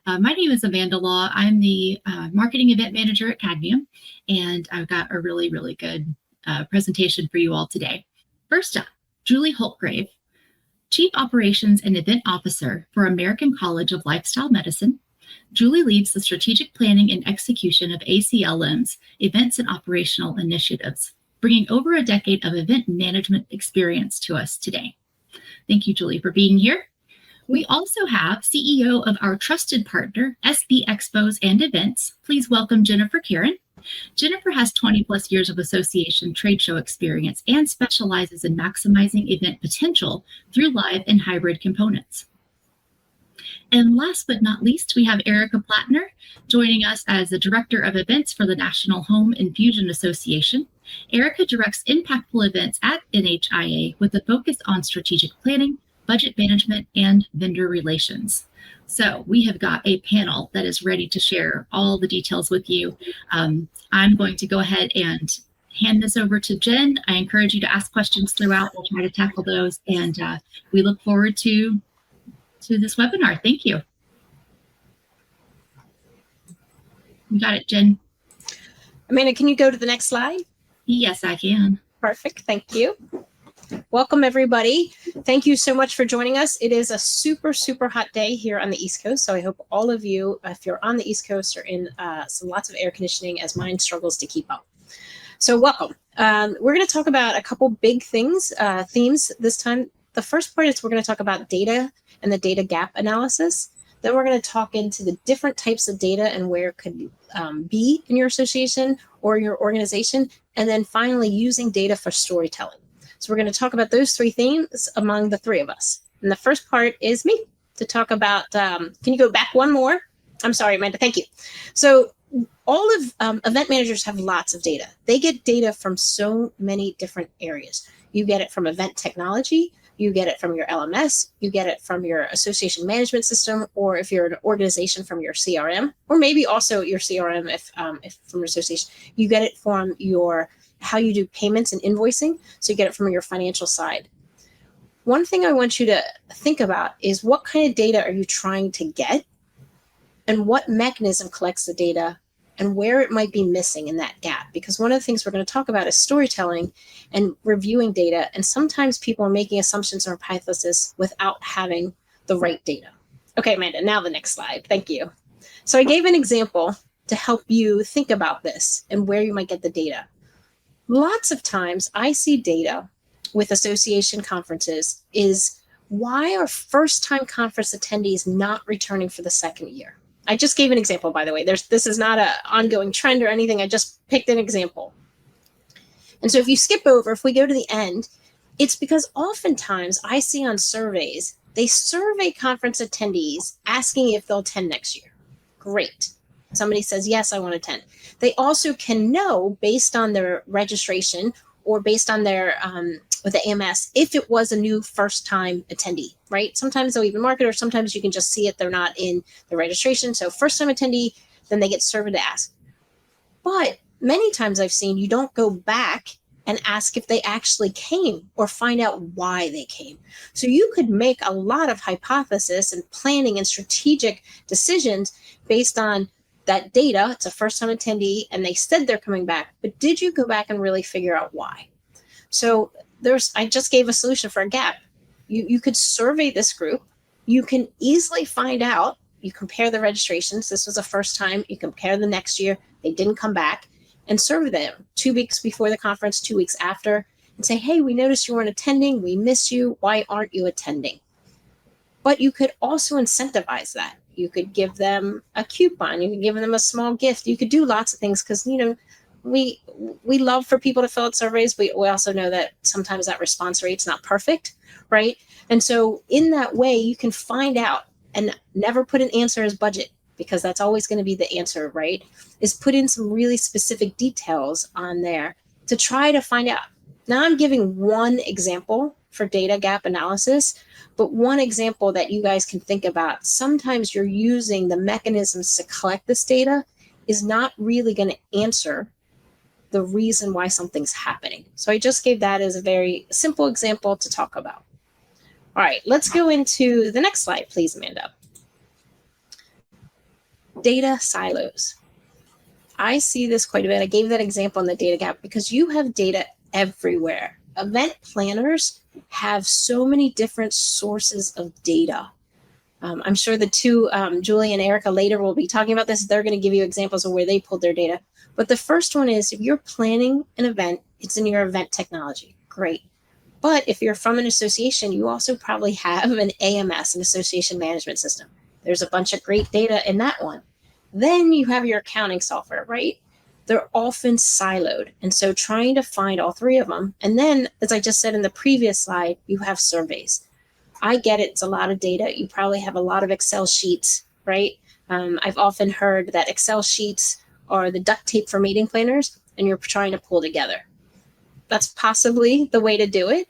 My name is Amanda Law. I'm the marketing event manager at Cadmium, and I've got a really, really good presentation for you all today. First up, Julie Holtgrave, Chief Operations and Event Officer for American College of Lifestyle Medicine. Julie leads the strategic planning and execution of ACLM's events and operational initiatives, bringing over a decade of event management experience to us today. Thank you, Julie, for being here. We also have CEO of our trusted partner, SB Expos and Events. Please welcome Jennifer Karen. Jennifer has 20 plus years of association trade show experience and specializes in maximizing event potential through live and hybrid components. And last but not least, we have Erica Plattner joining us as the Director of Events for the National Home Infusion Association. Erica directs impactful events at NHIA with a focus on strategic planning, budget management, and vendor relations. So we have got a panel that is ready to share all the details with you. I'm going to go ahead and hand this over to Jen. I encourage you to ask questions throughout. We'll try to tackle those, and we look forward to this webinar. Thank you. You got it, Jen. Amanda, can you go to the next slide? Yes, I can. Perfect. Thank you. Welcome, everybody. Thank you so much for joining us. It is a super, super hot day here on the East Coast. So I hope all of you, if you're on the East Coast, are in lots of air conditioning as mine struggles to keep up. So welcome. We're going to talk about a couple big themes this time. The first part is we're going to talk about data and the data gap analysis. Then we're going to talk into the different types of data and where it could be in your association or your organization. And then finally, using data for storytelling. So we're going to talk about those three themes among the three of us. And the first part is me to talk about, can you go back one more? I'm sorry, Amanda, thank you. So all of event managers have lots of data. They get data from so many different areas. You get it from event technology, you get it from your LMS, you get it from your association management system, or if you're an organization from your CRM, or maybe also your CRM if from your association, you get it from your how you do payments and invoicing. So you get it from your financial side. One thing I want you to think about is what kind of data are you trying to get and what mechanism collects the data and where it might be missing in that gap. Because one of the things we're going to talk about is storytelling and reviewing data. And sometimes people are making assumptions or hypotheses without having the right data. Okay, Amanda, now the next slide. Thank you. So I gave an example to help you think about this and where you might get the data. Lots of times I see data with association conferences is why are first-time conference attendees not returning for the second year? I just gave an example, by the way. This is not an ongoing trend or anything. I just picked an example. And so if you skip over, if we go to the end, it's because oftentimes I see on surveys, they survey conference attendees asking if they'll attend next year. Great. Somebody says, yes, I want to attend. They also can know based on their registration or based on their with the AMS if it was a new first-time attendee, right? Sometimes they'll even mark it, or sometimes you can just see it. They're not in the registration. So first-time attendee, then they get surveyed to ask. But many times I've seen you don't go back and ask if they actually came or find out why they came. So you could make a lot of hypothesis and planning and strategic decisions based on that data. It's a first-time attendee and they said they're coming back, but did you go back and really figure out why? So I just gave a solution for a gap. You could survey this group. You can easily find out. You compare the registrations. This was a first time. You compare the next year. They didn't come back, and survey them 2 weeks before the conference, 2 weeks after, and say, hey, we noticed you weren't attending. We miss you. Why aren't you attending? But you could also incentivize that. You could give them a coupon. You could give them a small gift. You could do lots of things because, we love for people to fill out surveys, but we also know that sometimes that response rate's not perfect, right? And so in that way, you can find out and never put an answer as budget, because that's always going to be the answer, right? Is put in some really specific details on there to try to find out. Now I'm giving one example for data gap analysis, but one example that you guys can think about. Sometimes you're using the mechanisms to collect this data is not really going to answer the reason why something's happening. So I just gave that as a very simple example to talk about. All right, let's go into the next slide, please, Amanda. Data silos. I see this quite a bit. I gave that example on the data gap because you have data everywhere. Event planners have so many different sources of data. I'm sure the two, Julie and Erica, later will be talking about this. They're going to give you examples of where they pulled their data. But the first one is if you're planning an event, it's in your event technology. Great. But if you're from an association, you also probably have an AMS, an association management system. There's a bunch of great data in that one. Then you have your accounting software, right? They're often siloed. And so trying to find all three of them. And then, as I just said in the previous slide, you have surveys. I get it. It's a lot of data. You probably have a lot of Excel sheets, right? I've often heard that Excel sheets are the duct tape for meeting planners, and you're trying to pull together. That's possibly the way to do it.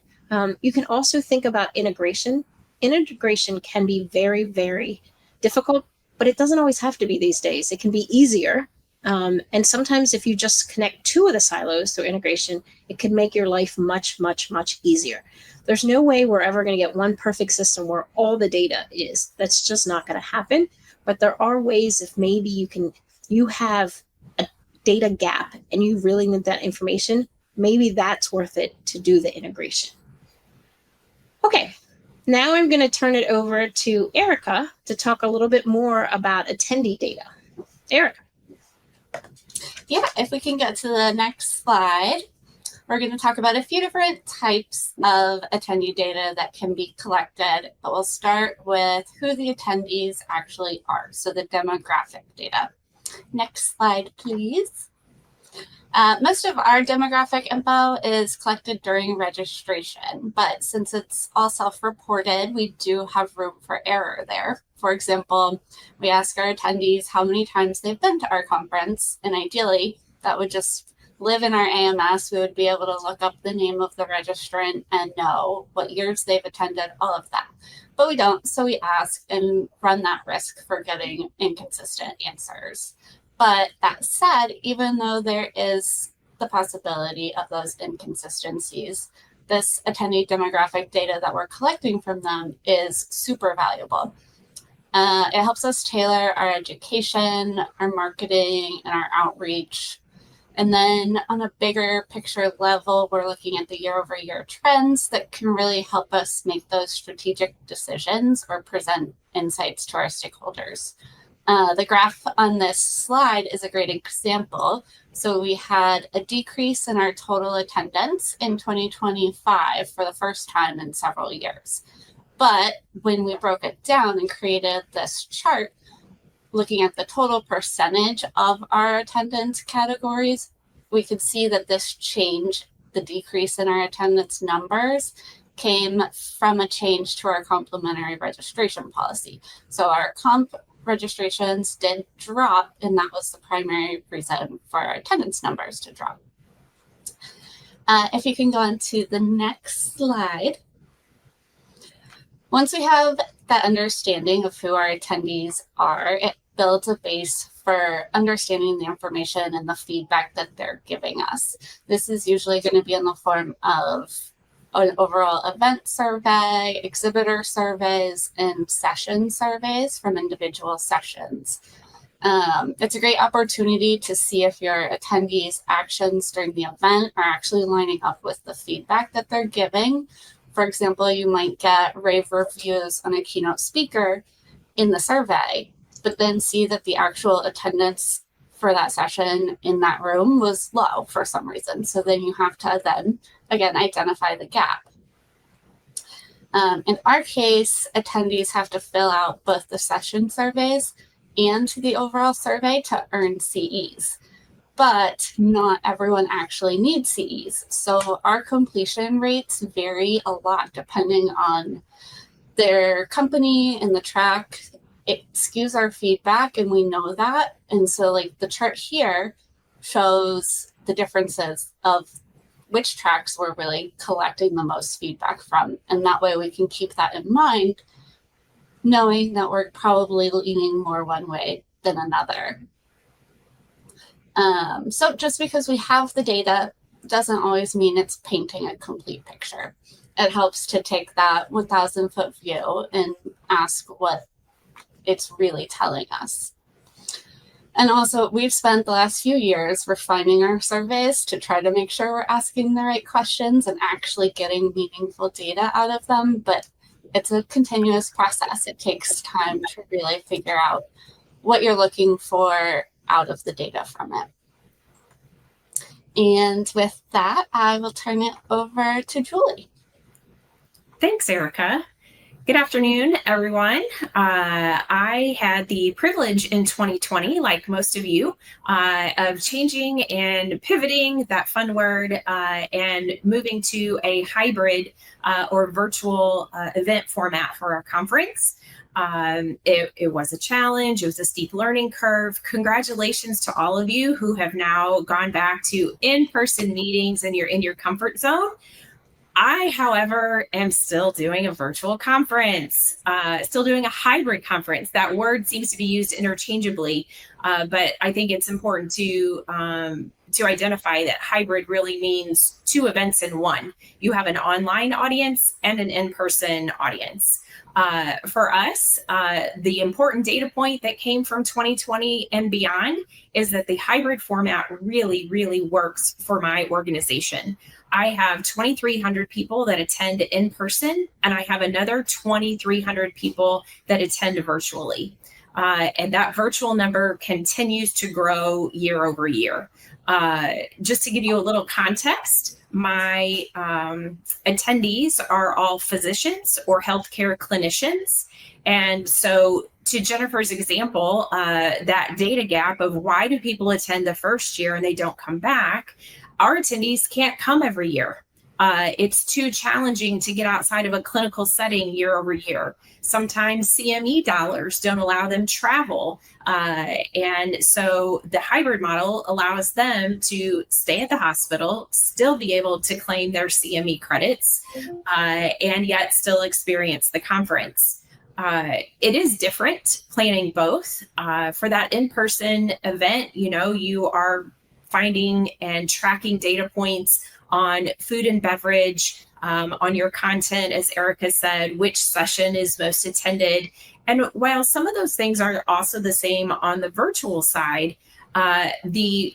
You can also think about integration. Integration can be very, very difficult, but it doesn't always have to be these days. It can be easier. And sometimes if you just connect two of the silos through integration, it can make your life much, much, much easier. There's no way we're ever going to get one perfect system where all the data is. That's just not going to happen. But there are ways if maybe you have a data gap and you really need that information, maybe that's worth it to do the integration. Okay, now I'm going to turn it over to Erica to talk a little bit more about attendee data. Erica. Yeah, if we can get to the next slide, we're going to talk about a few different types of attendee data that can be collected, but we'll start with who the attendees actually are, so the demographic data. Next slide, please. Most of our demographic info is collected during registration, but since it's all self-reported, we do have room for error there. For example, we ask our attendees how many times they've been to our conference, and ideally, that would just live in our AMS. We would be able to look up the name of the registrant and know what years they've attended, all of that. But we don't, so we ask and run that risk for getting inconsistent answers. But that said, even though there is the possibility of those inconsistencies, this attendee demographic data that we're collecting from them is super valuable. It helps us tailor our education, our marketing, and our outreach. And then on a bigger picture level, we're looking at the year-over-year trends that can really help us make those strategic decisions or present insights to our stakeholders. The graph on this slide is a great example. So we had a decrease in our total attendance in 2025 for the first time in several years. But when we broke it down and created this chart, looking at the total percentage of our attendance categories, we could see that this change, the decrease in our attendance numbers, came from a change to our complimentary registration policy. So our comp registrations did drop, and that was the primary reason for our attendance numbers to drop. If you can go on to the next slide. Once we have that understanding of who our attendees are, it builds a base for understanding the information and the feedback that they're giving us. This is usually going to be in the form of an overall event survey, exhibitor surveys, and session surveys from individual sessions. It's a great opportunity to see if your attendees' actions during the event are actually lining up with the feedback that they're giving. For example, you might get rave reviews on a keynote speaker in the survey, but then see that the actual attendance for that session in that room was low for some reason. So then you have to then, again, identify the gap. In our case, attendees have to fill out both the session surveys and the overall survey to earn CEs. But not everyone actually needs CEs. So our completion rates vary a lot depending on their company and the track. It skews our feedback, and we know that. And so like the chart here shows the differences of which tracks we're really collecting the most feedback from. And that way we can keep that in mind, knowing that we're probably leaning more one way than another. So just because we have the data doesn't always mean it's painting a complete picture. It helps to take that 1,000-foot view and ask what it's really telling us. And also, we've spent the last few years refining our surveys to try to make sure we're asking the right questions and actually getting meaningful data out of them. But it's a continuous process. It takes time to really figure out what you're looking for out of the data from it. And with that, I will turn it over to Julie. Thanks, Erica. Good afternoon, everyone. I had the privilege in 2020, like most of you, of changing and pivoting, that fun word, and moving to a hybrid or virtual event format for our conference. It was a challenge. It was a steep learning curve. Congratulations to all of you who have now gone back to in-person meetings and you're in your comfort zone. I, however, am still doing a virtual conference, still doing a hybrid conference. That word seems to be used interchangeably, but I think it's important to identify that hybrid really means two events in one. You have an online audience and an in-person audience. For us, the important data point that came from 2020 and beyond is that the hybrid format really, really works for my organization. I have 2,300 people that attend in person, and I have another 2,300 people that attend virtually. And that virtual number continues to grow year over year. Just to give you a little context, my attendees are all physicians or healthcare clinicians. And so to Jennifer's example, that data gap of why do people attend the first year and they don't come back, our attendees can't come every year. It's too challenging to get outside of a clinical setting year over year. Sometimes CME dollars don't allow them travel. And so the hybrid model allows them to stay at the hospital, still be able to claim their CME credits, and yet still experience the conference. It is different planning both. For that in-person event, you are finding and tracking data points on food and beverage, on your content, as Erica said, which session is most attended. And while some of those things are also the same on the virtual side, the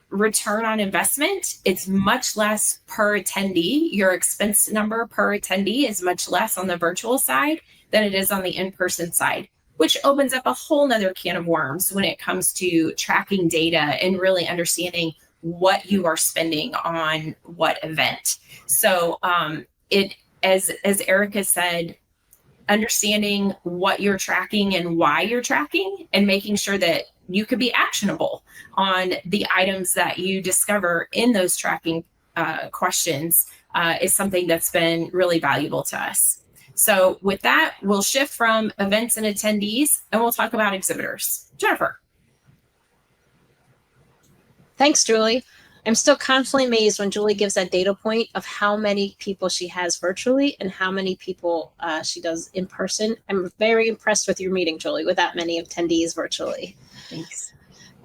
return on investment, it's much less per attendee. Your expense number per attendee is much less on the virtual side than it is on the in-person side, which opens up a whole nother can of worms when it comes to tracking data and really understanding what you are spending on what event. So as Erica said, understanding what you're tracking and why you're tracking and making sure that you could be actionable on the items that you discover in those tracking questions is something that's been really valuable to us. So with that, we'll shift from events and attendees and we'll talk about exhibitors. Jennifer. Thanks, Julie. I'm still constantly amazed when Julie gives that data point of how many people she has virtually and how many people she does in person. I'm very impressed with your meeting, Julie, with that many attendees virtually. Thanks.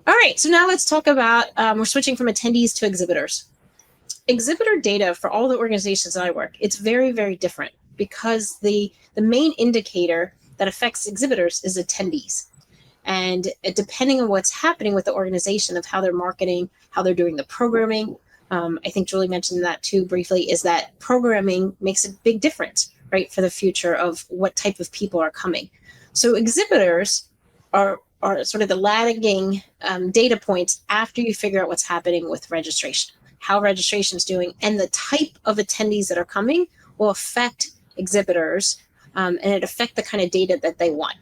All right, so now let's talk about, we're switching from attendees to exhibitors. Exhibitor data for all the organizations that I work, it's very, very different because the main indicator that affects exhibitors is attendees. And depending on what's happening with the organization of how they're marketing, how they're doing the programming, I think Julie mentioned that too briefly, is that programming makes a big difference, right, for the future of what type of people are coming. So exhibitors are sort of the lagging data points after you figure out what's happening with registration, how registration is doing, and the type of attendees that are coming will affect exhibitors and it affect the kind of data that they want.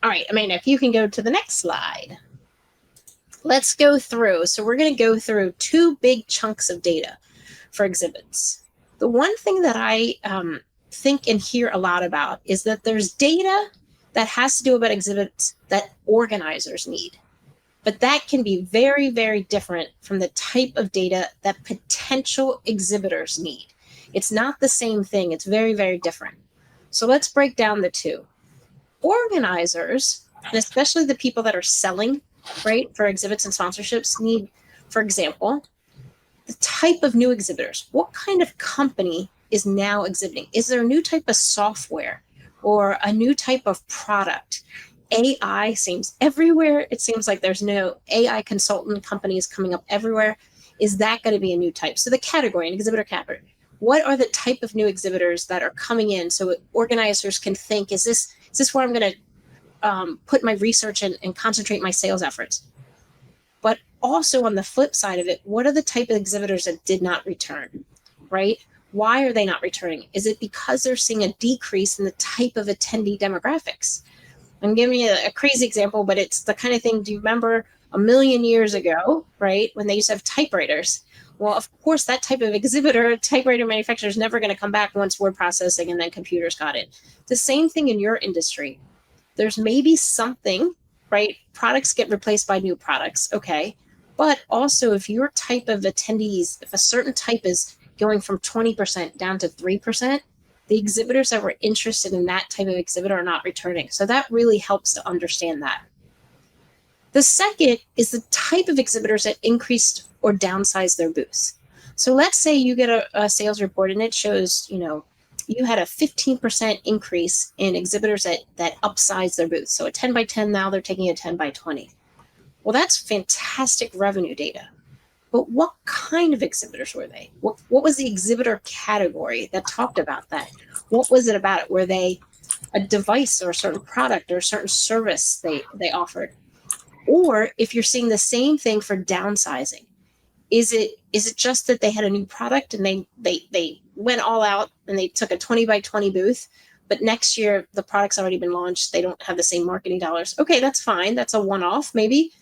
All right, Amanda, if you can go to the next slide. Let's go through. So we're going to go through two big chunks of data for exhibits. The one thing that I think and hear a lot about is that there's data that has to do about exhibits that organizers need. But that can be very, very different from the type of data that potential exhibitors need. It's not the same thing. It's very, very different. So let's break down the two. Organizers, and especially the people that are selling, right, for exhibits and sponsorships, need, for example, the type of new exhibitors. What kind of company is now exhibiting? Is there a new type of software or a new type of product? AI seems everywhere. It seems like there's no AI consultant companies coming up everywhere. Is that going to be a new type? So the category, an exhibitor category. What are the type of new exhibitors that are coming in so organizers can think, is this where I'm going to put my research and concentrate my sales efforts? But also on the flip side of it, what are the type of exhibitors that did not return, right? Why are they not returning? Is it because they're seeing a decrease in the type of attendee demographics? I'm giving you a crazy example, but it's the kind of thing, do you remember a million years ago, right, when they used to have typewriters? Well, of course, that type of exhibitor, typewriter manufacturer is never going to come back once word processing and then computers got it. The same thing in your industry. There's maybe something, right? Products get replaced by new products, okay. But also if your type of attendees, if a certain type is going from 20% down to 3%, the exhibitors that were interested in that type of exhibitor are not returning. So that really helps to understand that. The second is the type of exhibitors that increased or downsized their booths. So let's say you get a sales report and it shows, you had a 15% increase in exhibitors that upsized their booths. So a 10 by 10, now they're taking a 10 by 20. Well, that's fantastic revenue data. But what kind of exhibitors were they? What was the exhibitor category that talked about that? What was it about it? Were they a device or a certain product or a certain service they offered? Or if you're seeing the same thing for downsizing, is it just that they had a new product and they went all out and they took a 20 by 20 booth, but next year the product's already been launched, they don't have the same marketing dollars? Okay, that's fine. That's a one-off maybe.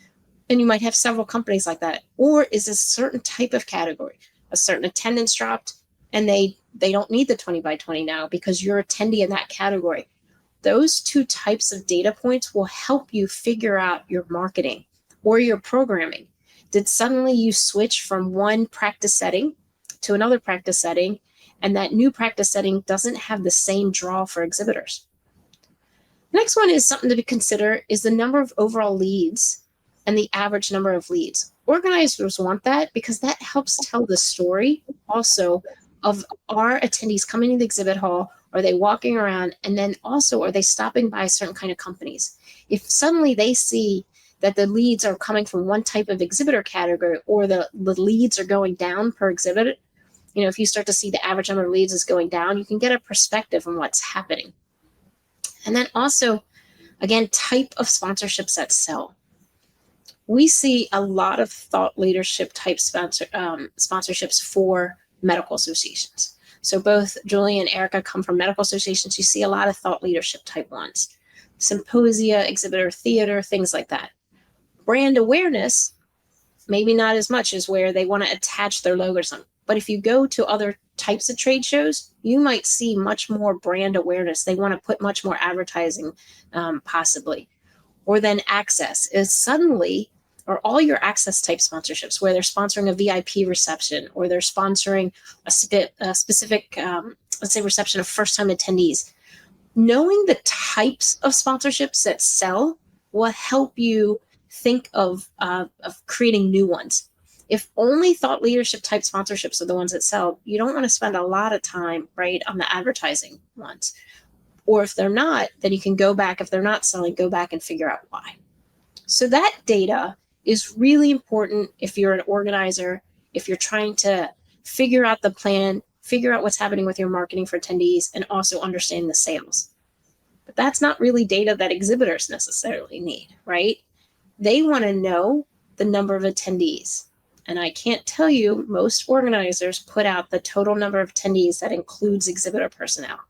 And you might have several companies like that. Or is this a certain type of category, a certain attendance dropped, and they don't need the 20 by 20 now because you're attendee in that category? Those two types of data points will help you figure out your marketing or your programming. Did suddenly you switch from one practice setting to another practice setting, and that new practice setting doesn't have the same draw for exhibitors? Next one is something to consider is the number of overall leads and the average number of leads. Organizers want that because that helps tell the story also of our attendees coming to the exhibit hall. Are they walking around? And then also, are they stopping by certain kind of companies? If suddenly they see that the leads are coming from one type of exhibitor category, or the leads are going down per exhibit, if you start to see the average number of leads is going down, you can get a perspective on what's happening. And then also, again, type of sponsorships that sell. We see a lot of thought leadership type sponsorships for medical associations. So both Julie and Erica come from medical associations. You see a lot of thought leadership type ones. Symposia, exhibitor theater, things like that. Brand awareness, maybe not as much as where they want to attach their logo or something. But if you go to other types of trade shows, you might see much more brand awareness. They want to put much more advertising, possibly. Or then access is suddenly, or all your access type sponsorships, where they're sponsoring a VIP reception, or they're sponsoring a specific, let's say, reception of first-time attendees. Knowing the types of sponsorships that sell will help you think of creating new ones. If only thought leadership type sponsorships are the ones that sell, you don't want to spend a lot of time, right, on the advertising ones. Or if they're not, then you can go back, if they're not selling, go back and figure out why. So that data is really important if you're an organizer, if you're trying to figure out the plan, figure out what's happening with your marketing for attendees, and also understand the sales. But that's not really data that exhibitors necessarily need, right? They want to know the number of attendees. And I can't tell you, most organizers put out the total number of attendees that includes exhibitor personnel.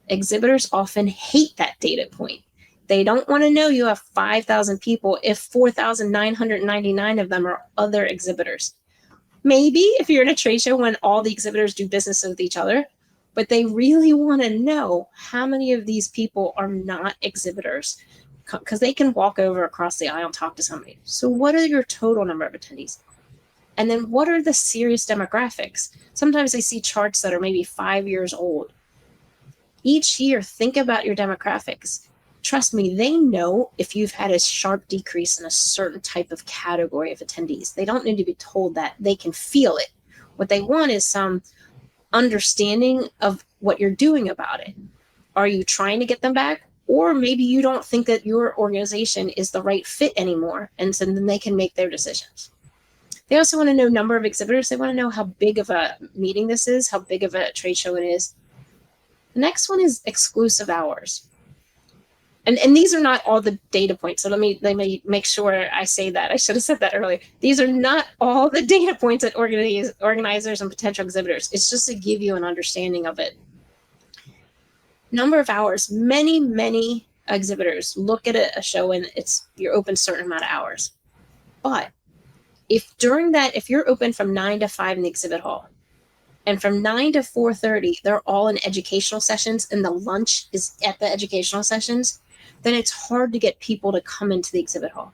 Exhibitors often hate that data point. They don't want to know you have 5,000 people if 4,999 of them are other exhibitors. Maybe if you're in a trade show when all the exhibitors do business with each other, but they really want to know how many of these people are not exhibitors, because they can walk over across the aisle and talk to somebody. So what are your total number of attendees? And then what are the serious demographics? Sometimes I see charts that are maybe 5 years old. Each year, think about your demographics. Trust me, they know if you've had a sharp decrease in a certain type of category of attendees. They don't need to be told that. They can feel it. What they want is some understanding of what you're doing about it. Are you trying to get them back, or maybe you don't think that your organization is the right fit anymore, and so then they can make their decisions. They also want to know number of exhibitors. They want to know how big of a meeting this is, how big of a trade show it is. The next one is exclusive hours. And these are not all the data points. So let me make sure I say that. I should have said that earlier. These are not all the data points that organizers and potential exhibitors. It's just to give you an understanding of it. Number of hours. Many exhibitors look at a show and you're open a certain amount of hours. But if you're open from 9 to 5 in the exhibit hall, and from 9 to 4:30, they're all in educational sessions and the lunch is at the educational sessions, then it's hard to get people to come into the exhibit hall.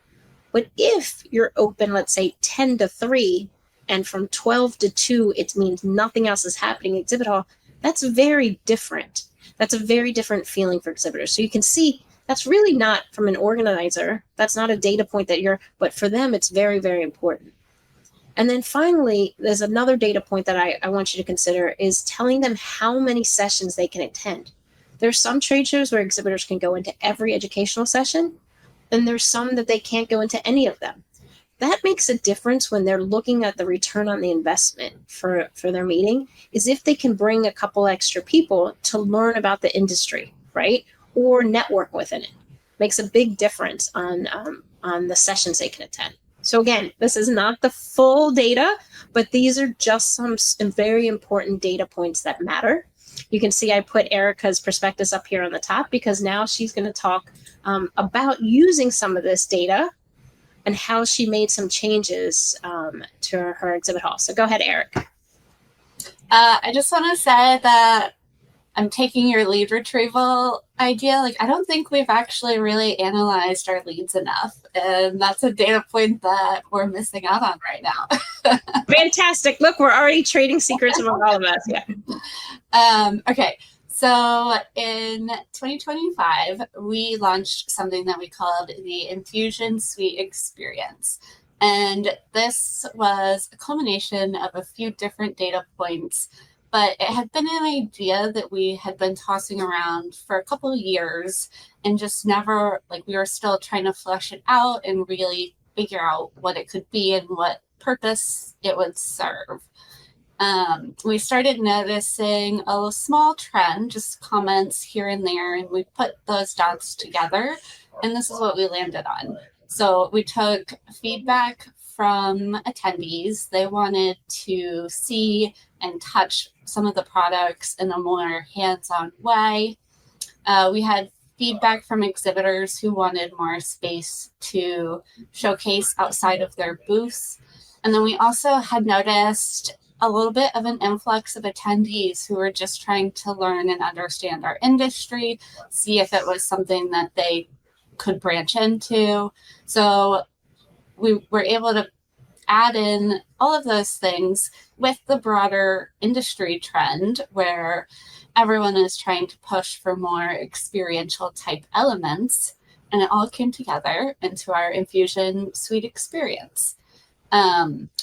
But if you're open, let's say 10 to 3, and from 12 to 2, it means nothing else is happening in the exhibit hall, that's very different. That's a very different feeling for exhibitors. So you can see that's really not from an organizer. That's not a data point but for them, it's very, very important. And then finally, there's another data point that I want you to consider is telling them how many sessions they can attend. There's some trade shows where exhibitors can go into every educational session, and there's some that they can't go into any of them. That makes a difference when they're looking at the return on the investment for their meeting, is if they can bring a couple extra people to learn about the industry, right? Or network within it. Makes a big difference on the sessions they can attend. So again, this is not the full data, but these are just some very important data points that matter. You can see I put Erica's prospectus up here on the top because now she's going to talk about using some of this data and how she made some changes to her exhibit hall. So go ahead, Eric. I just want to say that I'm taking your lead retrieval idea. I don't think we've actually really analyzed our leads enough. And that's a data point that we're missing out on right now. Fantastic. Look, we're already trading secrets among all of us. Yeah. Okay. So in 2025, we launched something that we called the Infusion Suite Experience. And this was a culmination of a few different data points, but it had been an idea that we had been tossing around for a couple of years and just never, we were still trying to flesh it out and really figure out what it could be and what purpose it would serve. We started noticing a small trend, just comments here and there, and we put those dots together, and this is what we landed on. So we took feedback from attendees. They wanted to see and touch some of the products in a more hands-on way. We had feedback from exhibitors who wanted more space to showcase outside of their booths. And then we also had noticed a little bit of an influx of attendees who were just trying to learn and understand our industry, see if it was something that they could branch into. So we were able to add in all of those things with the broader industry trend where everyone is trying to push for more experiential type elements, and it all came together into our Infusion Suite experience.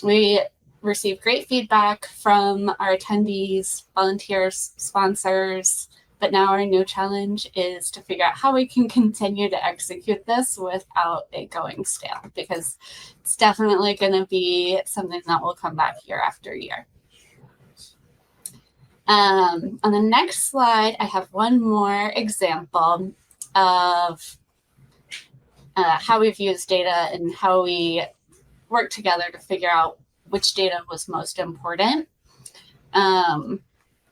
We received great feedback from our attendees, volunteers, sponsors, but now our new challenge is to figure out how we can continue to execute this without it going stale, because it's definitely going to be something that will come back year after year. On the next slide, I have one more example of how we've used data and how we work together to figure out which data was most important.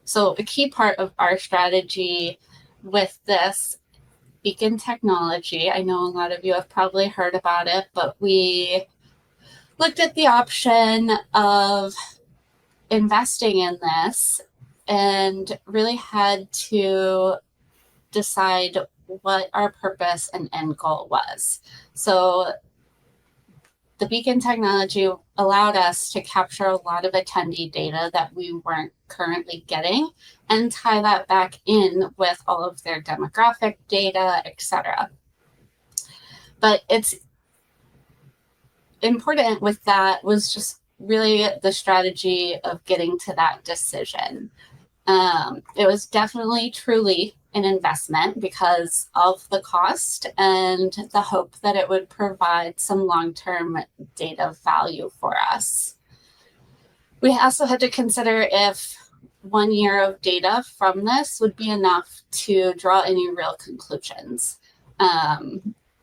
So a key part of our strategy with this beacon technology, I know a lot of you have probably heard about it, but we looked at the option of investing in this and really had to decide what our purpose and end goal was. So the beacon technology allowed us to capture a lot of attendee data that we weren't currently getting and tie that back in with all of their demographic data, etc. But it's important with that was just really the strategy of getting to that decision. It was definitely truly an investment because of the cost and the hope that it would provide some long-term data value for us. We also had to consider if 1 year of data from this would be enough to draw any real conclusions.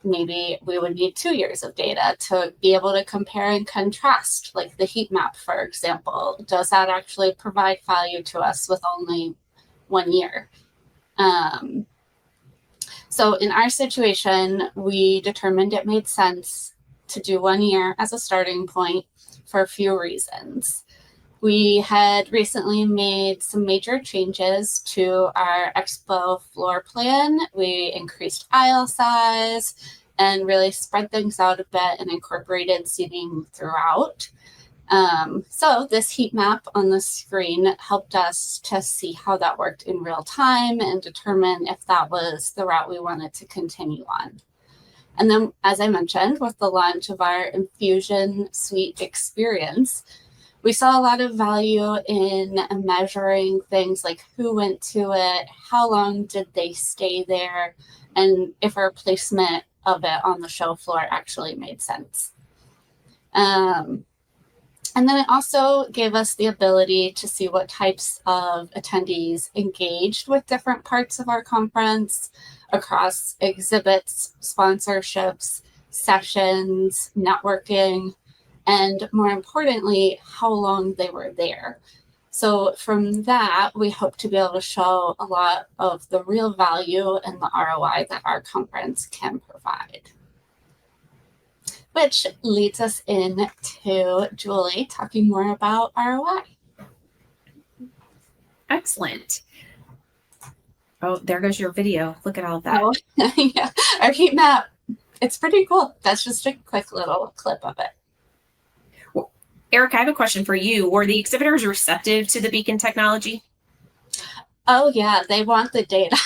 Maybe we would need 2 years of data to be able to compare and contrast, like the heat map, for example. Does that actually provide value to us with only 1 year? So in our situation, we determined it made sense to do 1 year as a starting point for a few reasons. We had recently made some major changes to our expo floor plan. We increased aisle size and really spread things out a bit and incorporated seating throughout. So this heat map on the screen helped us to see how that worked in real time and determine if that was the route we wanted to continue on. And then, as I mentioned, with the launch of our Infusion Suite experience, we saw a lot of value in measuring things like who went to it, how long did they stay there, and if a replacement of it on the show floor actually made sense. And then it also gave us the ability to see what types of attendees engaged with different parts of our conference across exhibits, sponsorships, sessions, networking, and more importantly, how long they were there. So from that, we hope to be able to show a lot of the real value and the ROI that our conference can provide. Which leads us into Julie talking more about ROI. Excellent. Oh, there goes your video. Look at all that. Oh, yeah, our heat map, it's pretty cool. That's just a quick little clip of it. Eric, I have a question for you. Were the exhibitors receptive to the beacon technology? Oh, yeah, they want the data.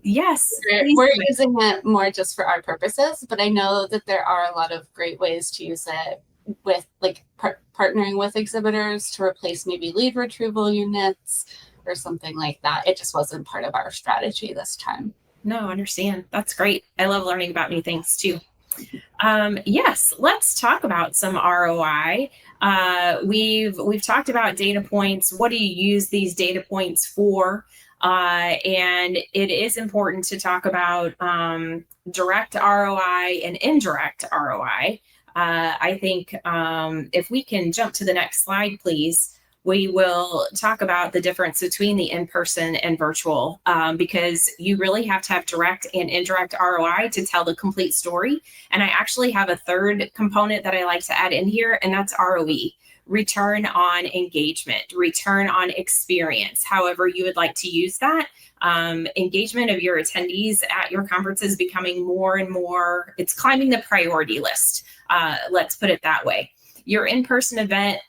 Yes. We're using it more just for our purposes, but I know that there are a lot of great ways to use it with like partnering with exhibitors to replace maybe lead retrieval units or something like that. It just wasn't part of our strategy this time. No, I understand. That's great. I love learning about new things too. Yes, let's talk about some ROI. We've talked about data points. What do you use these data points for? And it is important to talk about direct ROI and indirect ROI. I think if we can jump to the next slide, please, we will talk about the difference between the in-person and virtual, because you really have to have direct and indirect ROI to tell the complete story. And I actually have a third component that I like to add in here, and that's ROE. Return on engagement, return on experience, however you would like to use that. Engagement of your attendees at your conference is becoming more and more, it's climbing the priority list. Let's put it that way. Your in-person event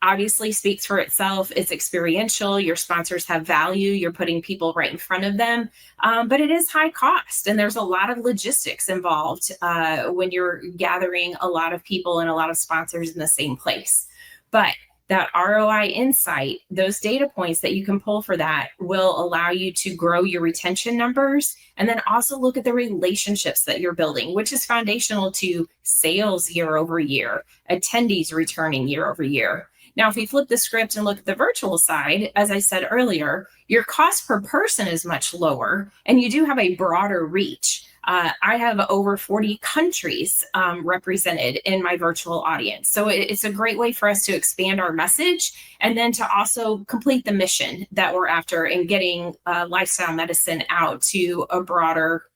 obviously speaks for itself. It's experiential. Your sponsors have value. You're putting people right in front of them. But it is high cost. And there's a lot of logistics involved when you're gathering a lot of people and a lot of sponsors in the same place. But that ROI insight, those data points that you can pull for that will allow you to grow your retention numbers and then also look at the relationships that you're building, which is foundational to sales year over year, attendees returning year over year. Now, if we flip the script and look at the virtual side, as I said earlier, your cost per person is much lower and you do have a broader reach. I have over 40 countries represented in my virtual audience. So it's a great way for us to expand our message and then to also complete the mission that we're after in getting lifestyle medicine out to a broader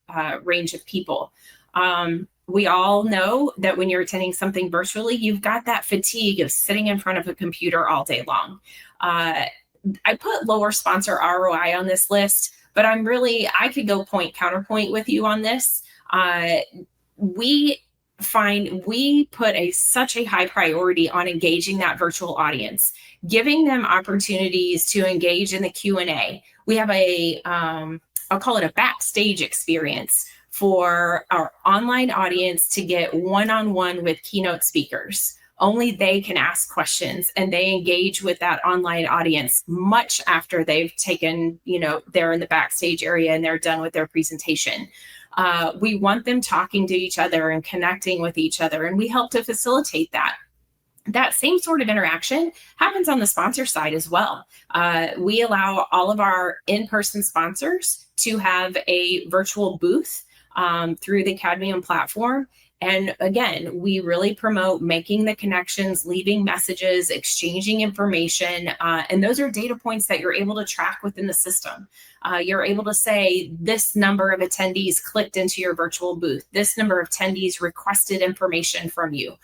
range of people. We all know that when you're attending something virtually, you've got that fatigue of sitting in front of a computer all day long. I put lower sponsor ROI on this list, but I could go point counterpoint with you on this. We put such a high priority on engaging that virtual audience, giving them opportunities to engage in the Q&A. We have I'll call it a backstage experience for our online audience to get one-on-one with keynote speakers only they can ask questions, and they engage with that online audience much after they've taken, they're in the backstage area and they're done with their presentation. We want them talking to each other and connecting with each other, and we help to facilitate that. That same sort of interaction happens on the sponsor side as well. We allow all of our in-person sponsors to have a virtual booth through the Cadmium platform. And again, we really promote making the connections, leaving messages, exchanging information. And those are data points that you're able to track within the system. You're able to say this number of attendees clicked into your virtual booth. This number of attendees requested information from you.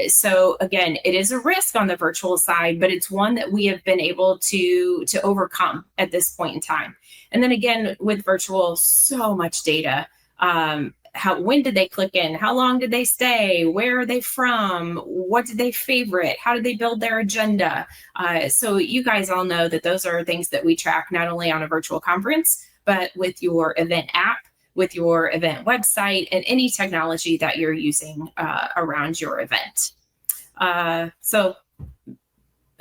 So again, it is a risk on the virtual side, but it's one that we have been able to overcome at this point in time. And then again, with virtual, so much data. When did they click in? How long did they stay? Where are they from? What did they favorite? How did they build their agenda? So you guys all know that those are things that we track not only on a virtual conference, but with your event app, with your event website, and any technology that you're using around your event. So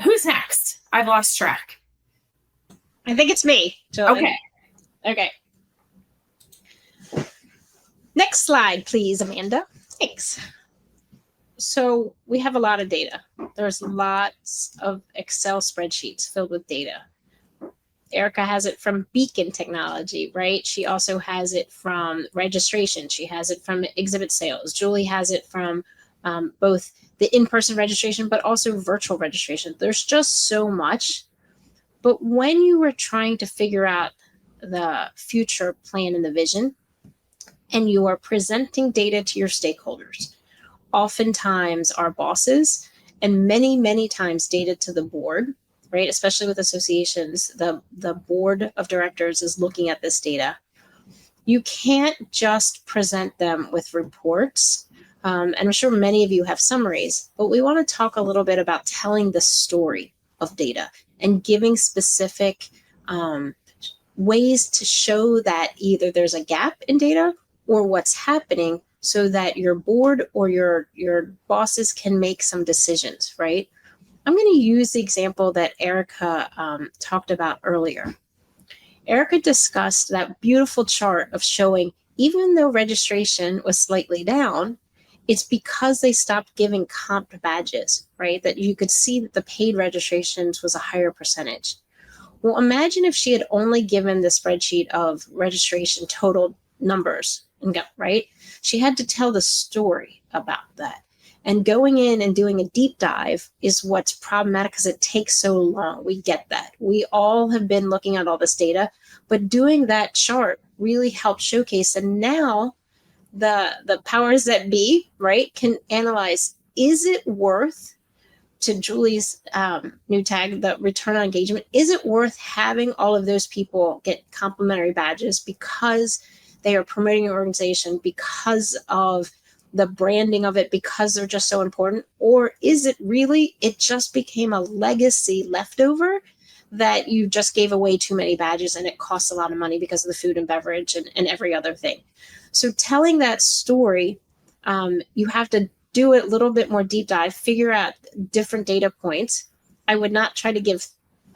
who's next? I've lost track. I think it's me. Julie. Okay. Next slide, please, Amanda. Thanks. So we have a lot of data. There's lots of Excel spreadsheets filled with data. Erica has it from Beacon Technology, right? She also has it from registration. She has it from exhibit sales. Julie has it from both the in-person registration, but also virtual registration. There's just so much. But when you were trying to figure out the future plan and the vision, and you are presenting data to your stakeholders, oftentimes our bosses, and many, many times data to the board, right? Especially with associations, the board of directors is looking at this data. You can't just present them with reports. And I'm sure many of you have summaries, but we want to talk a little bit about telling the story of data and giving specific ways to show that either there's a gap in data or what's happening so that your board or your bosses can make some decisions, right? I'm going to use the example that Erica talked about earlier. Erica discussed that beautiful chart of showing even though registration was slightly down, it's because they stopped giving comp badges, right? That you could see that the paid registrations was a higher percentage. Well, imagine if she had only given the spreadsheet of registration total numbers, right? She had to tell the story about that. And going in and doing a deep dive is what's problematic because it takes so long. We get that. We all have been looking at all this data, but doing that chart really helped showcase. And now the powers that be, right, can analyze, is it worth, to Julie's new tag, the return on engagement, is it worth having all of those people get complimentary badges because they are promoting your organization, because of the branding of it, because they're just so important? Or is it really, it just became a legacy leftover that you just gave away too many badges and it costs a lot of money because of the food and beverage and every other thing? So telling that story, you have to do it a little bit more deep dive, figure out different data points. I would not try to give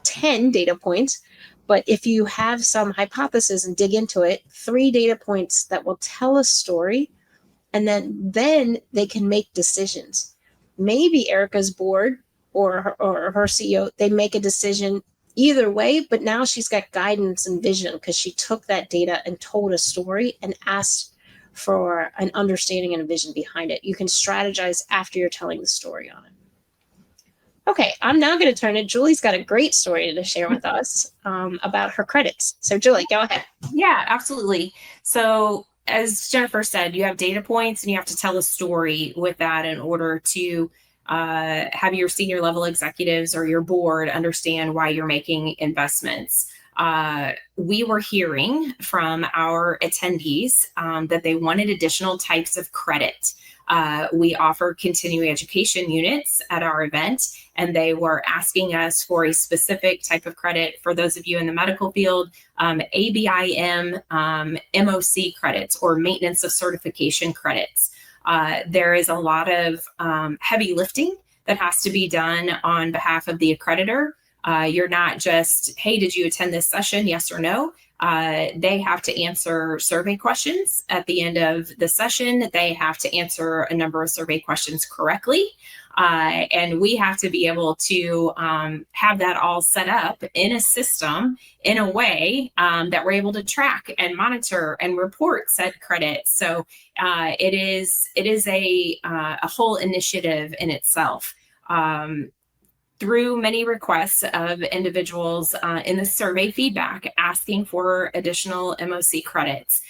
10 data points, but if you have some hypothesis and dig into it, 3 data points that will tell a story, and then they can make decisions. Maybe Erica's board or her CEO, they make a decision either way, but now she's got guidance and vision because she took that data and told a story and asked for an understanding and a vision behind it. You can strategize after you're telling the story on it. Okay, I'm now going to turn it. Julie's got a great story to share with us about her credits. So Julie, go ahead. Yeah, absolutely. So as Jennifer said, you have data points and you have to tell a story with that in order to have your senior level executives or your board understand why you're making investments. We were hearing from our attendees that they wanted additional types of credit. We offer continuing education units at our event, and they were asking us for a specific type of credit. For those of you in the medical field, ABIM, MOC credits, or maintenance of certification credits. There is a lot of heavy lifting that has to be done on behalf of the accreditor. You're not just, hey, did you attend this session? Yes or no. They have to answer survey questions at the end of the session. They have to answer a number of survey questions correctly. And we have to be able to have that all set up in a system in a way that we're able to track and monitor and report said credits. So it is a whole initiative in itself. Through many requests of individuals in the survey feedback asking for additional MOC credits,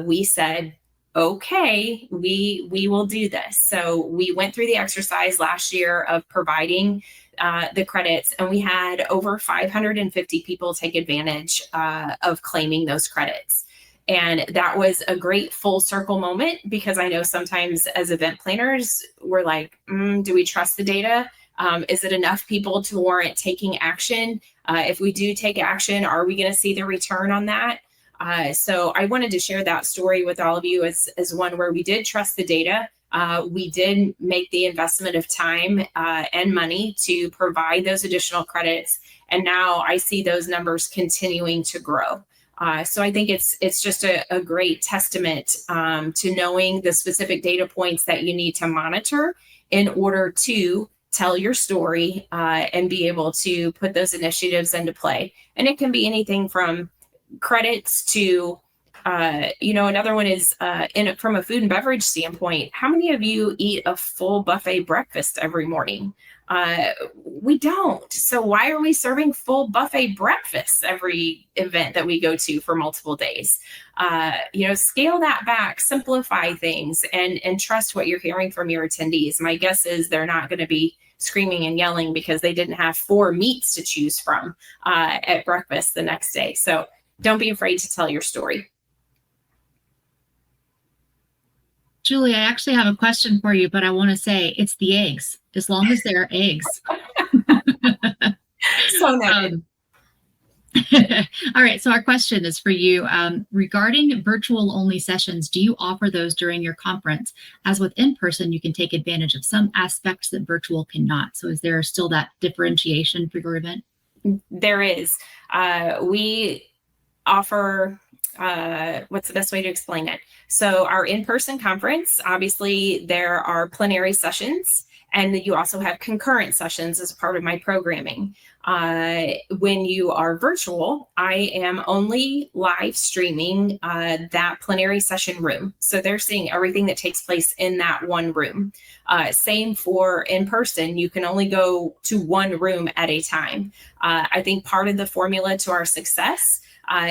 we said, okay, we will do this. So we went through the exercise last year of providing the credits, and we had over 550 people take advantage of claiming those credits. And that was a great full circle moment, because I know sometimes as event planners, we're like, do we trust the data? Is it enough people to warrant taking action? If we do take action, are we going to see the return on that? So I wanted to share that story with all of you as one where we did trust the data. We did make the investment of time and money to provide those additional credits. And now I see those numbers continuing to grow. So I think it's just a great testament to knowing the specific data points that you need to monitor in order to tell your story and be able to put those initiatives into play. And it can be anything from credits to, another one is from a food and beverage standpoint. How many of you eat a full buffet breakfast every morning? We don't. So why are we serving full buffet breakfasts every event that we go to for multiple days? Scale that back, simplify things, and trust what you're hearing from your attendees. My guess is they're not going to be screaming and yelling because they didn't have 4 meats to choose from at breakfast the next day. So don't be afraid to tell your story. Julie, I actually have a question for you, but I want to say it's the eggs, as long as they're eggs. So noted. All right. So our question is for you. Regarding virtual only sessions, do you offer those during your conference? As with in-person, you can take advantage of some aspects that virtual cannot. So is there still that differentiation for your event? There is. We offer, what's the best way to explain it? So our in-person conference, obviously there are plenary sessions, and you also have concurrent sessions as part of my programming. When you are virtual, I am only live streaming that plenary session room. So they're seeing everything that takes place in that one room. Same for in person, you can only go to one room at a time. I think part of the formula to our success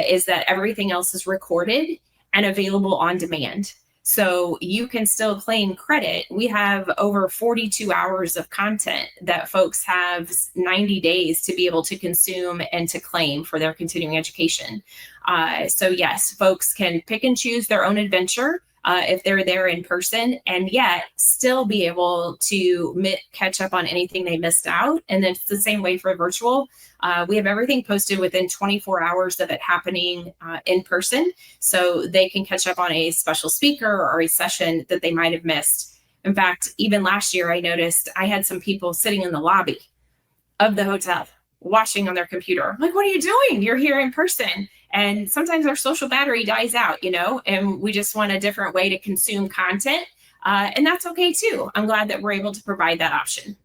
is that everything else is recorded and available on demand. So you can still claim credit. We have over 42 hours of content that folks have 90 days to be able to consume and to claim for their continuing education. So yes, folks can pick and choose their own adventure if they're there in person, and yet still be able to catch up on anything they missed out. And then it's the same way for virtual. We have everything posted within 24 hours of it happening in person, so they can catch up on a special speaker or a session that they might have missed. In fact, even last year, I noticed I had some people sitting in the lobby of the hotel watching on their computer. I'm like, what are you doing? You're here in person. And sometimes our social battery dies out, and we just want a different way to consume content. And that's okay too. I'm glad that we're able to provide that option.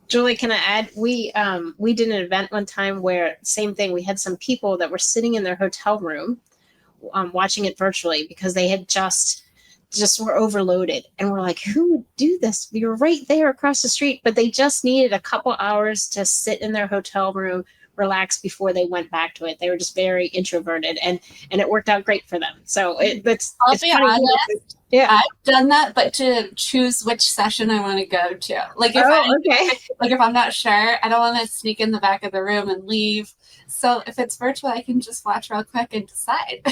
Julie, can I add? We did an event one time where same thing. We had some people that were sitting in their hotel room watching it virtually because they had just were overloaded. And we're like, who would do this? You're right there across the street. But they just needed a couple hours to sit in their hotel room, relax before they went back to it. They were just very introverted, and it worked out great for them. So I'll be honest. Yeah, I've done that, but to choose which session I want to go to. Like if I'm not sure, I don't want to sneak in the back of the room and leave. So if it's virtual, I can just watch real quick and decide.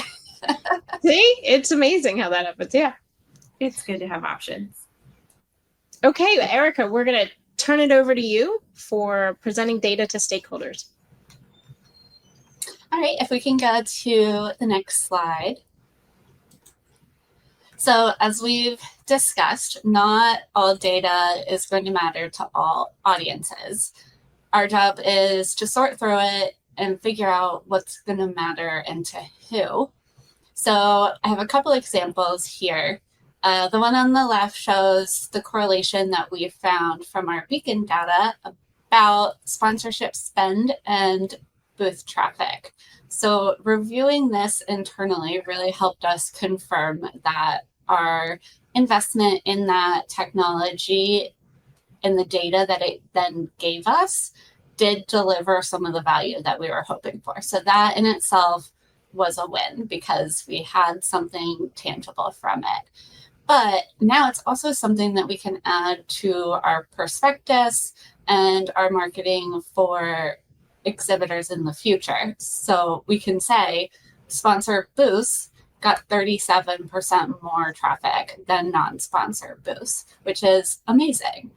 See, it's amazing how that happens. Yeah, it's good to have options. Okay, Erica, we're going to turn it over to you for presenting data to stakeholders. All right, if we can go to the next slide. So as we've discussed, not all data is going to matter to all audiences. Our job is to sort through it and figure out what's going to matter and to who. So I have a couple examples here. The one on the left shows the correlation that we found from our Beacon data about sponsorship spend and booth traffic. So reviewing this internally really helped us confirm that our investment in that technology and the data that it then gave us did deliver some of the value that we were hoping for. So that in itself was a win because we had something tangible from it. But now it's also something that we can add to our prospectus and our marketing for exhibitors in the future. So we can say sponsor booths got 37% more traffic than non-sponsor booths, which is amazing.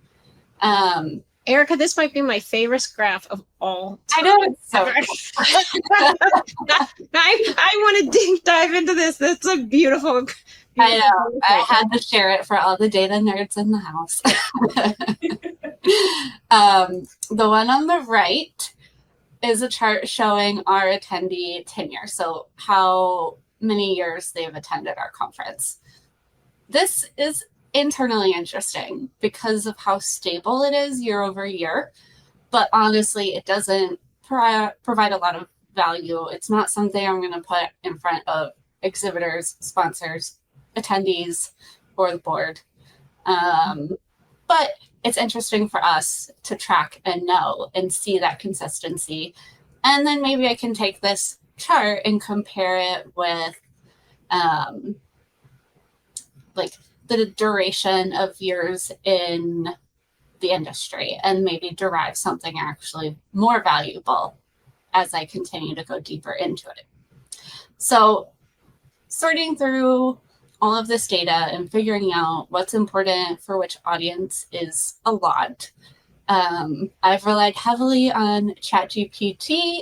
Erica, this might be my favorite graph of all time. I know, it's so I want to dive into this. That's a beautiful. I know. I had to share it for all the data nerds in the house. The one on the right is a chart showing our attendee tenure. So how many years they've attended our conference. This is internally interesting because of how stable it is year over year. But honestly, it doesn't provide a lot of value. It's not something I'm going to put in front of exhibitors, sponsors, attendees, or the board. But it's interesting for us to track and know and see that consistency. And then maybe I can take this chart and compare it with like the duration of years in the industry and maybe derive something actually more valuable as I continue to go deeper into it. So sorting through all of this data and figuring out what's important for which audience is a lot. I've relied heavily on ChatGPT.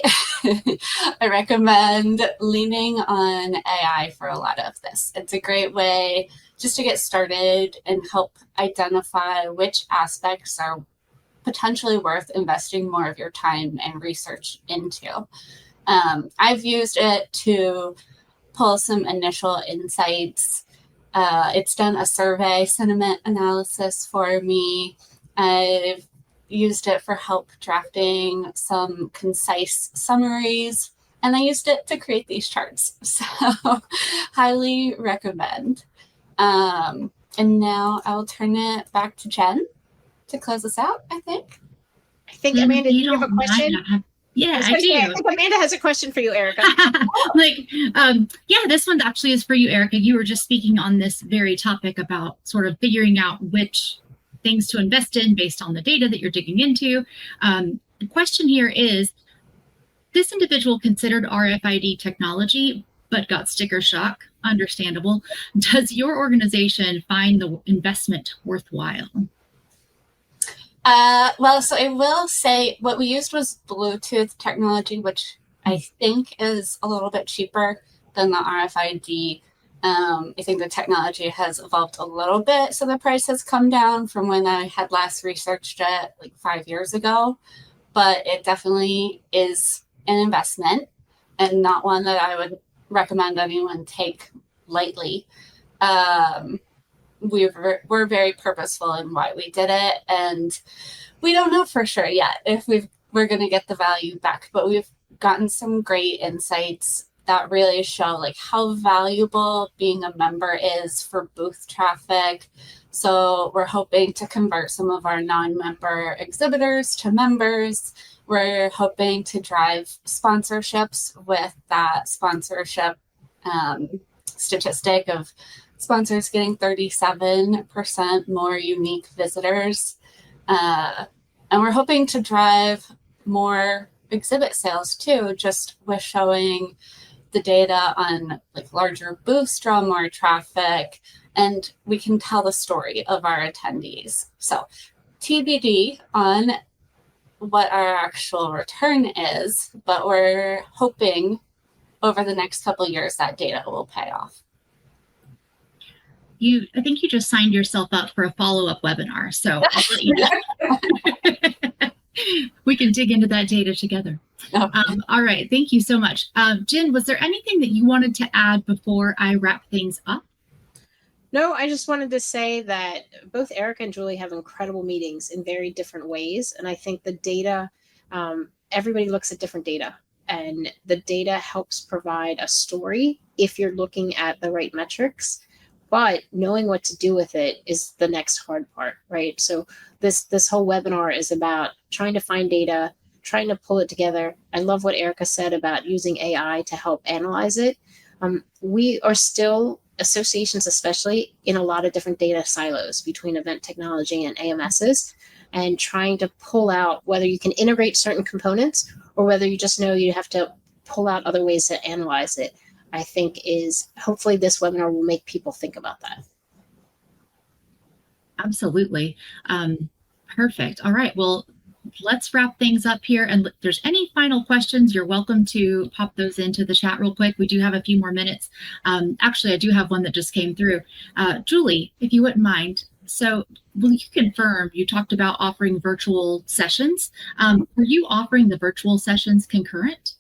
I recommend leaning on AI for a lot of this. It's a great way just to get started and help identify which aspects are potentially worth investing more of your time and research into. I've used it to pull some initial insights. It's done a survey sentiment analysis for me. I've used it for help drafting some concise summaries, and I used it to create these charts. So highly recommend. And now I'll turn it back to Jen to close us out, I think. I think, Amanda, do you have a question? Yeah, I do. I think Amanda has a question for you, Erica. Yeah, this one actually is for you, Erica. You were just speaking on this very topic about sort of figuring out which things to invest in based on the data that you're digging into. The question here is, this individual considered RFID technology, but got sticker shock. Understandable. Does your organization find the investment worthwhile? Well, so I will say what we used was Bluetooth technology, which I think is a little bit cheaper than the RFID. I think the technology has evolved a little bit, so the price has come down from when I had last researched it like 5 years ago. But it definitely is an investment and not one that I would recommend anyone take lightly. We're very purposeful in why we did it, and we don't know for sure yet if we're going to get the value back, but we've gotten some great insights that really show like how valuable being a member is for booth traffic. So we're hoping to convert some of our non-member exhibitors to members. We're hoping to drive sponsorships with that sponsorship statistic of sponsors getting 37% more unique visitors. And we're hoping to drive more exhibit sales too, just with showing the data on like larger booths draw more traffic, and we can tell the story of our attendees. So TBD on what our actual return is, but we're hoping over the next couple of years that data will pay off. I think you just signed yourself up for a follow-up webinar. So I'll let you know. We can dig into that data together. Okay. All right. Thank you so much. Jen, was there anything that you wanted to add before I wrap things up? No, I just wanted to say that both Erica and Julie have incredible meetings in very different ways. And I think the data, everybody looks at different data, and the data helps provide a story if you're looking at the right metrics. But knowing what to do with it is the next hard part, right? So this whole webinar is about trying to find data, trying to pull it together. I love what Erica said about using AI to help analyze it. We are still, associations especially, in a lot of different data silos between event technology and AMSs, and trying to pull out whether you can integrate certain components or whether you just know you have to pull out other ways to analyze it. I think is hopefully this webinar will make people think about that. Absolutely. Perfect. All right. Well, let's wrap things up here. And if there's any final questions, you're welcome to pop those into the chat real quick. We do have a few more minutes. Actually, I do have one that just came through. Julie, if you wouldn't mind. So will you confirm, you talked about offering virtual sessions. Were you offering the virtual sessions concurrent?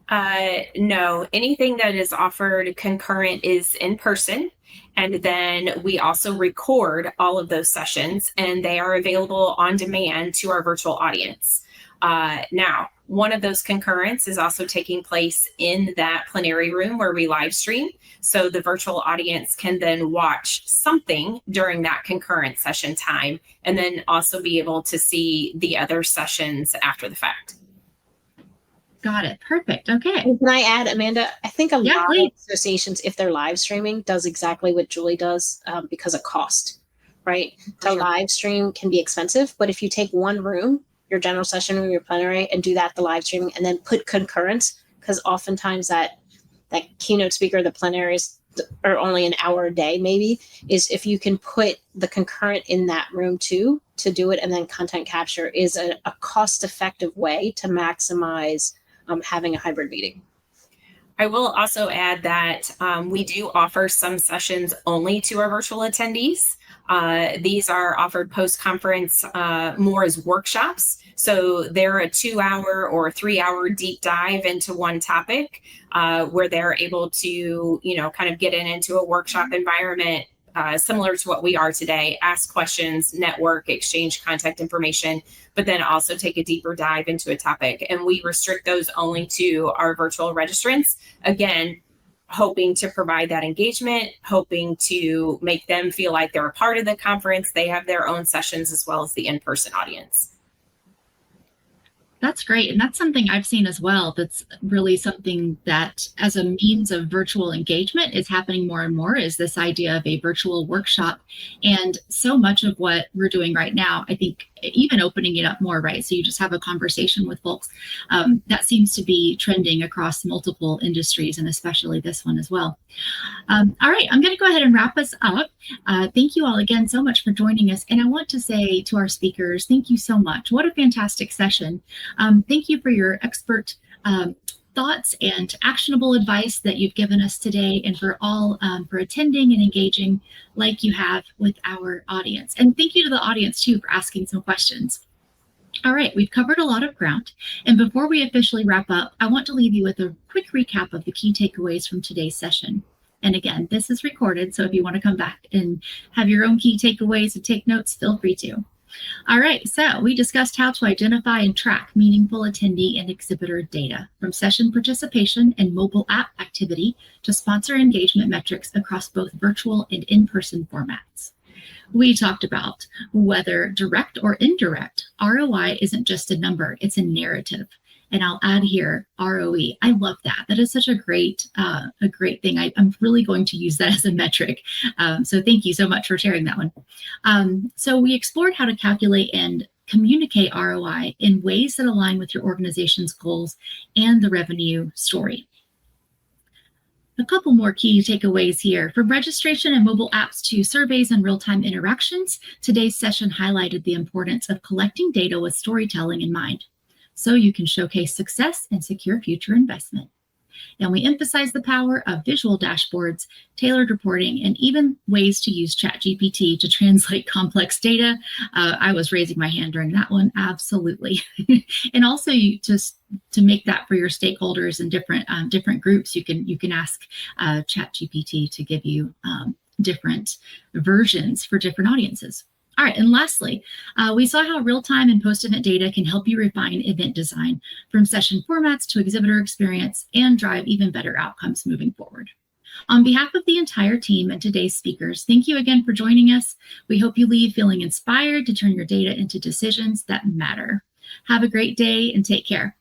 No, anything that is offered concurrent is in person. And then we also record all of those sessions, and they are available on demand to our virtual audience. Now, one of those concurrents is also taking place in that plenary room where we live stream. So the virtual audience can then watch something during that concurrent session time, and then also be able to see the other sessions after the fact. Got it. Perfect. Okay. And can I add, Amanda? I think a lot please. of associations, if they're live streaming, does exactly what Julie does because of cost, right? To live stream can be expensive, but if you take one room, your general session room, your plenary, and do that, the live streaming, and then put concurrence, because oftentimes that keynote speaker, the plenaries are only an hour a day, maybe, is if you can put the concurrent in that room too, to do it, and then content capture is a cost-effective way to maximize having a hybrid meeting. I will also add that we do offer some sessions only to our virtual attendees. These are offered post-conference more as workshops. So they're a 2-hour or 3-hour deep dive into one topic where they're able to, kind of get into a workshop environment similar to what we are today, ask questions, network, exchange contact information, but then also take a deeper dive into a topic. And we restrict those only to our virtual registrants. Again, hoping to provide that engagement, hoping to make them feel like they're a part of the conference. They have their own sessions as well as the in-person audience. That's great. And that's something I've seen as well. That's really something that as a means of virtual engagement is happening more and more, is this idea of a virtual workshop. And so much of what we're doing right now, I think even opening it up more, right? So you just have a conversation with folks. That seems to be trending across multiple industries, and especially this one as well. All right, I'm going to go ahead and wrap us up. Thank you all again so much for joining us. And I want to say to our speakers, thank you so much. What a fantastic session. Thank you for your expert thoughts and actionable advice that you've given us today, and for all for attending and engaging like you have with our audience. And thank you to the audience too for asking some questions. All right, we've covered a lot of ground. And before we officially wrap up, I want to leave you with a quick recap of the key takeaways from today's session. And again, this is recorded, so if you want to come back and have your own key takeaways and take notes, feel free to. All right, so we discussed how to identify and track meaningful attendee and exhibitor data, from session participation and mobile app activity to sponsor engagement metrics across both virtual and in-person formats. We talked about whether direct or indirect, ROI isn't just a number, it's a narrative. And I'll add here, ROE. I love that. That is such a great thing. I'm really going to use that as a metric. So thank you so much for sharing that one. So we explored how to calculate and communicate ROI in ways that align with your organization's goals and the revenue story. A couple more key takeaways here. From registration and mobile apps to surveys and real-time interactions, today's session highlighted the importance of collecting data with storytelling in mind, so you can showcase success and secure future investment. And we emphasize the power of visual dashboards, tailored reporting, and even ways to use ChatGPT to translate complex data. I was raising my hand during that one, absolutely. And also just to make that for your stakeholders and different groups, you can ask ChatGPT to give you different versions for different audiences. All right, and lastly, we saw how real-time and post-event data can help you refine event design from session formats to exhibitor experience and drive even better outcomes moving forward. On behalf of the entire team and today's speakers, thank you again for joining us. We hope you leave feeling inspired to turn your data into decisions that matter. Have a great day and take care.